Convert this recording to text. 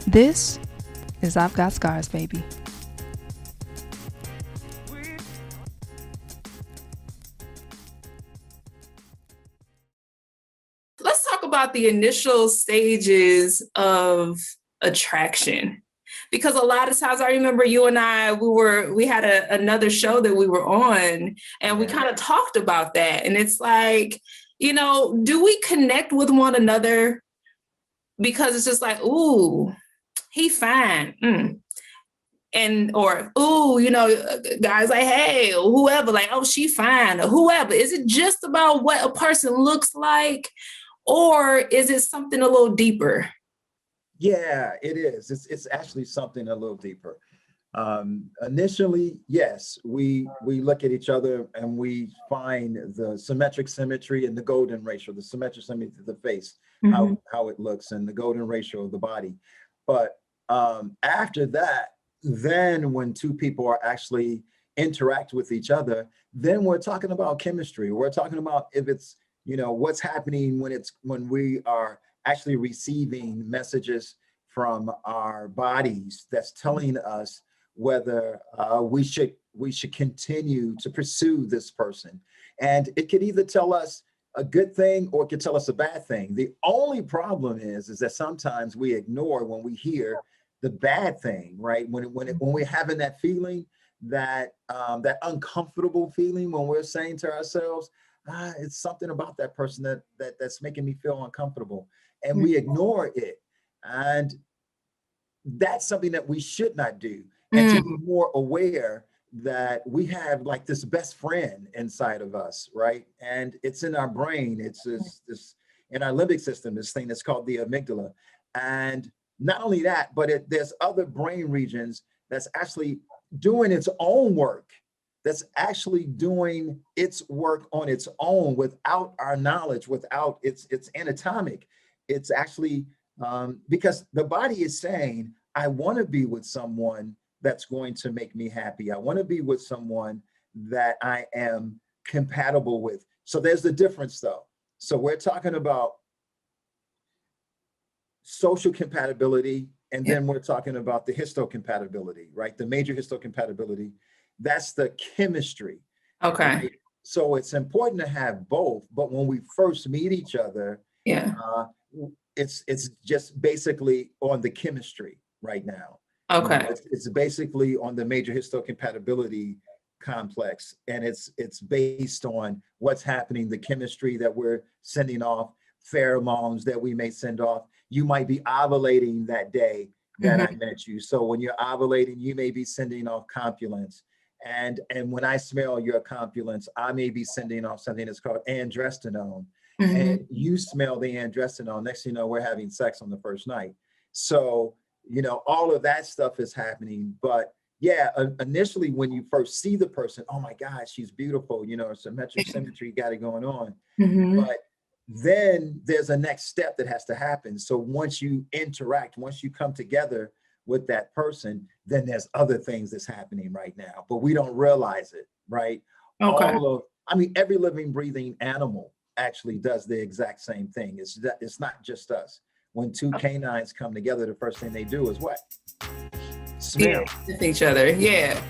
This is I've Got Scars, baby. Let's talk about the initial stages of attraction. Because a lot of times I remember you and I, we had another show that we were on, and we kind of talked about that. And it's like, do we connect with one another? Because it's just like, ooh, he fine. Or, ooh, guys like, hey, whoever, like, oh, she fine, or whoever. Is it just about what a person looks like? Or is it something a little deeper? Yeah, it is. It's actually something a little deeper. Initially, yes, we look at each other and we find the symmetric symmetry and the golden ratio, the symmetric symmetry of the face, how it looks, and the golden ratio of the body. But after that, then when two people are actually interact with each other, then we're talking about chemistry. We're talking about if it's, what's happening when we are actually receiving messages from our bodies that's telling us whether we should continue to pursue this person. And it could either tell us a good thing or it could tell us a bad thing. The only problem is that sometimes we ignore when we hear the bad thing, right? When we're having that feeling, that uncomfortable feeling, when we're saying to ourselves, it's something about that person that's making me feel uncomfortable, and we ignore it. And that's something that we should not do. And to be more aware that we have like this best friend inside of us, right? And it's in our brain. It's this in our limbic system, this thing that's called the amygdala. And not only that, but there's other brain regions that's actually doing its own work, that's actually doing its work on its own without our knowledge, without it's anatomic. It's actually because the body is saying, I want to be with someone that's going to make me happy. I want to be with someone that I am compatible with. So there's the difference though. So we're talking about social compatibility, and then we're talking about the histocompatibility, right? The major histocompatibility. That's the chemistry. Okay. Right? So it's important to have both, but when we first meet each other, it's just basically on the chemistry right now. Okay. It's basically on the major histocompatibility complex, and it's based on what's happening, the chemistry that we're sending off, pheromones that we may send off. You might be ovulating that day that I met you. So when you're ovulating, you may be sending off compulence. And when I smell your compulence, I may be sending off something that's called androstenone. And you smell the androstenone. Next thing you know, we're having sex on the first night. So, all of that stuff is happening. But yeah, initially when you first see the person, oh my God, she's beautiful, symmetric symmetry, got it going on. But then there's a next step that has to happen. So once you interact, once you come together with that person, then there's other things that's happening right now, but we don't realize it, right? Okay. Every living, breathing animal actually does the exact same thing. It's not just us. When two canines come together, the first thing they do is what? Smell. With each other. Yeah.